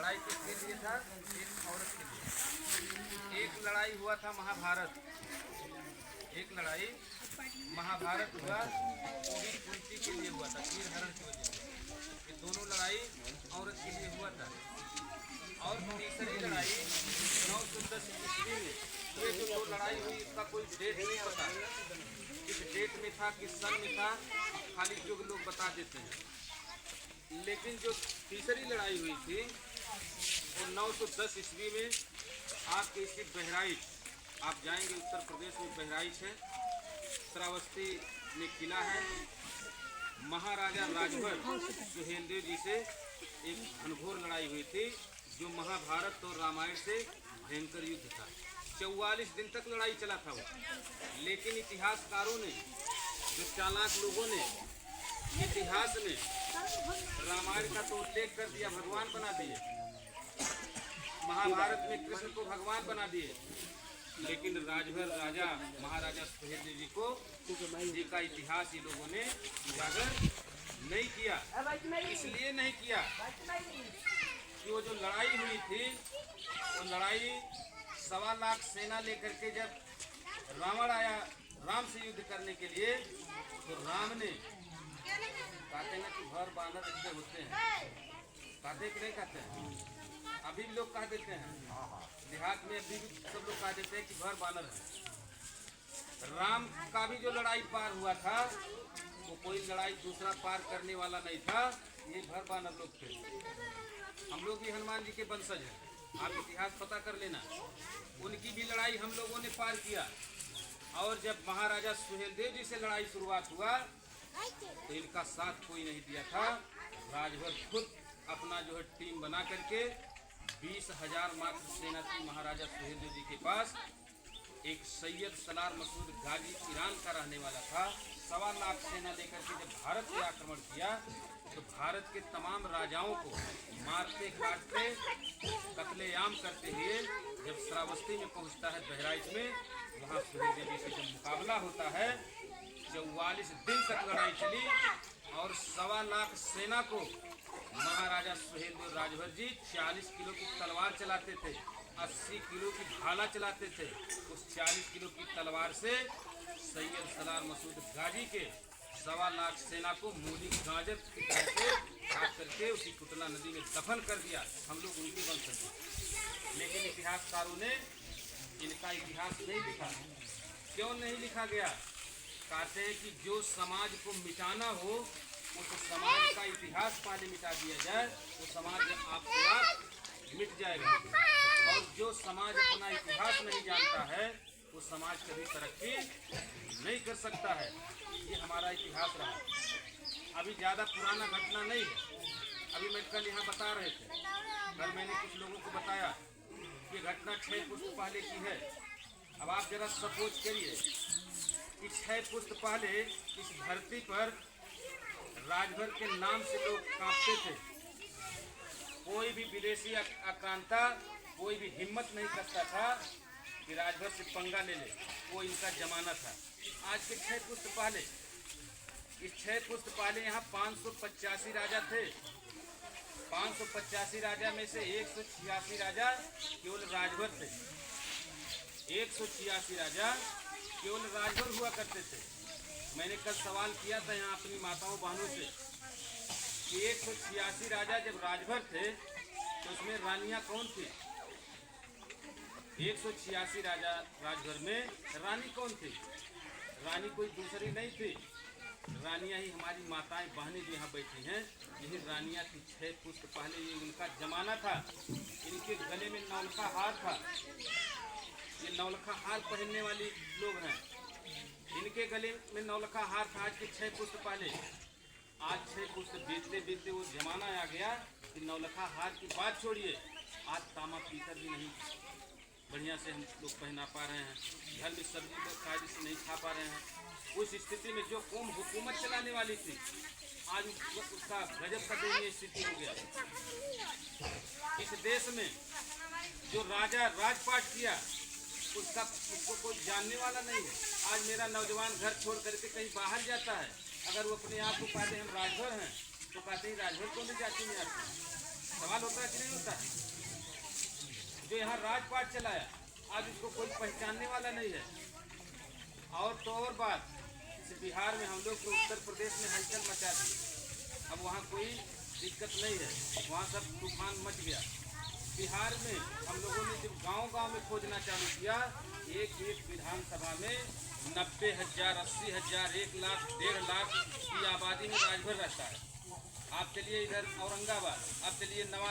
लड़ाई किसके लिए था? एक औरत के लिए। एक लड़ाई हुआ था महाभारत, एक लड़ाई महाभारत हुआ, वो भी कुंती के लिए हुआ था, वीर हरण की वजह से। ये दोनों लड़ाई औरत के लिए हुआ था। और तीसरी लड़ाई 910 ईस्वी में, ये जो दो लड़ाई हुई इसका कोई डेट नहीं पता, किस डेट में था, किस सन में था, खाली जो लोग बता देते हैं। लेकिन जो तीसरी लड़ाई हुई थी वो 910 ईस्वी में आपके इसी बहराइच, आप जाएंगे उत्तर प्रदेश में बहराइच है, श्रावस्ती में किला है। महाराजा राजभर सुहेलदेव जी से एक घनघोर लड़ाई हुई थी जो महाभारत और रामायण से भयंकर युद्ध था। 44 दिन तक लड़ाई चला था वो। लेकिन इतिहासकारों ने, जो चालाक लोगों ने इतिहास में रामायण का तो उल्लेख कर दिया, भगवान बना दिए, महाभारत में कृष्ण को भगवान बना दिए, लेकिन राजभर राजा महाराजा सुहेलदेव जी को जी का इतिहास ये लोगों ने उजागर नहीं किया। इसलिए नहीं किया कि वो जो लड़ाई हुई थी वो लड़ाई 1.25 लाख सेना लेकर के जब रावण आया राम से युद्ध करने के लिए, तो राम ने कहते हैं कि भर बानर अच्छे होते हैं, कहते कि नहीं कहते हैं? अभी भी लोग कह देते हैं, देहात में अभी भी सब लोग कह देते हैं कि भर बानर है। राम का भी जो लड़ाई पार हुआ था वो कोई लड़ाई दूसरा पार करने वाला नहीं था, ये भर बानर लोग थे। हम लोग भी हनुमान जी के वंशज हैं, आप इतिहास पता कर लेना। उनकी भी लड़ाई हम लोगों ने पार किया। और जब महाराजा सुहेलदेव जी से लड़ाई शुरुआत हुआ तो इनका साथ कोई नहीं दिया था। राजभर खुद अपना जो है टीम बना करके 20,000 मात्र सेना थी महाराजा सुहेलदेव जी के पास। एक सैयद सलार मसूद गाजी ईरान का रहने वाला था। 1.25 लाख सेना लेकर के जब भारत पे आक्रमण किया तो भारत के तमाम राजाओं को मारते काटते कत्लेआम करते हुए जब श्रावस्ती में पहुंचता है बहराइच में, वहाँ सुहेलदेव जी से जब मुकाबला होता है, 44 दिन तक लड़ाई चली और 1.25 लाख सेना को महाराजा सुहेलदेव राजभर जी 40 किलो की तलवार चलाते थे, 80 किलो की भाला चलाते थे। उस 40 किलो की तलवार से सैयद सलार मसूद गाजी के 1.25 लाख सेना को मूली गाजर की तरह से काट करके उसी कुटला नदी में दफन कर दिया। हम लोग उनके वंशज हैं। लेकिन इतिहासकारों ने इनका इतिहास नहीं लिखा। क्यों नहीं लिखा गया? कहते हैं कि जो समाज को मिटाना हो उस समाज का इतिहास पहले मिटा दिया जाए, वो समाज आपको आप मिट जाएगा। और जो समाज अपना इतिहास नहीं जानता है वो समाज कभी तरक्की नहीं कर सकता है। ये हमारा इतिहास रहा। अभी ज़्यादा पुराना घटना नहीं है। अभी मैं कल यहाँ बता रहे थे, कल मैंने कुछ लोगों को बताया कि घटना 6 पुस्त पहले की है। अब आप जरा सपोज करिए कि 6 पुस्त पहले इस धरती पर राजभर के नाम से लोग कांपते थे। कोई भी विदेशी आक्रांता, कोई भी हिम्मत नहीं करता था कि राजभर से पंगा ले ले, वो इनका जमाना था। आज के 6 पुस्त पहले, इस 6 पुस्त पहले यहाँ 585 राजा थे। 585 राजा में से 186 राजा केवल राजभर थे। 186 राजा केवल राजभर हुआ करते थे। मैंने कल सवाल किया था यहाँ अपनी माताओं बहनों से कि 186 राजा जब राजभर थे तो उसमें रानियाँ कौन थी? 186 राजा राजभर में रानी कौन थी? रानी कोई दूसरी नहीं थी, रानियाँ ही हमारी माताएं बहनें जो यहाँ बैठी हैं, यही रानियाँ थी। 6 पुस्त पहले ये उनका जमाना था। इनके गले में नौलखा हार था। ये नौलखा हार पहनने वाली लोग हैं। इनके गले में नौलखा हार था आज के 6 पुस्त पहले। आज 6 पुस्त बीतते बीतते वो जमाना आ गया कि नौलखा हार की बात छोड़िए, आज तामा पीतल भी नहीं बढ़िया से हम लोग पहना पा रहे हैं। घर में सब्जी को कायदे से नहीं खा पा रहे हैं। उस स्थिति में जो कौम हुकूमत चलाने वाली थी, आज उसका गजब का दयनीय स्थिति हो गया। इस देश में जो राजा राजपाट किया उसको कोई जानने वाला नहीं है। आज मेरा नौजवान घर छोड़ करके कहीं बाहर जाता है, अगर वो अपने आप को कहते हैं हम राजभर हैं तो कहते हैं राजभर कौन जाति में आते हैं। सवाल होता है कि नहीं होता है? जो यहाँ राजपाट चलाया आज उसको कोई पहचानने वाला नहीं है। और तो और बात, इस बिहार में हम लोग को उत्तर प्रदेश में हलचल मचा दी। अब वहाँ कोई दिक्कत नहीं है, वहाँ सब तूफान मच गया। बिहार में हम लोगों ने जब गांव-गांव में खोजना चालू किया, एक विधानसभा में 90,000, 80,000, 1 लाख, 1.5 लाख की आबादी में राजभर रहता है। आप चलिए इधर औरंगाबाद, आप चलिए नवादा।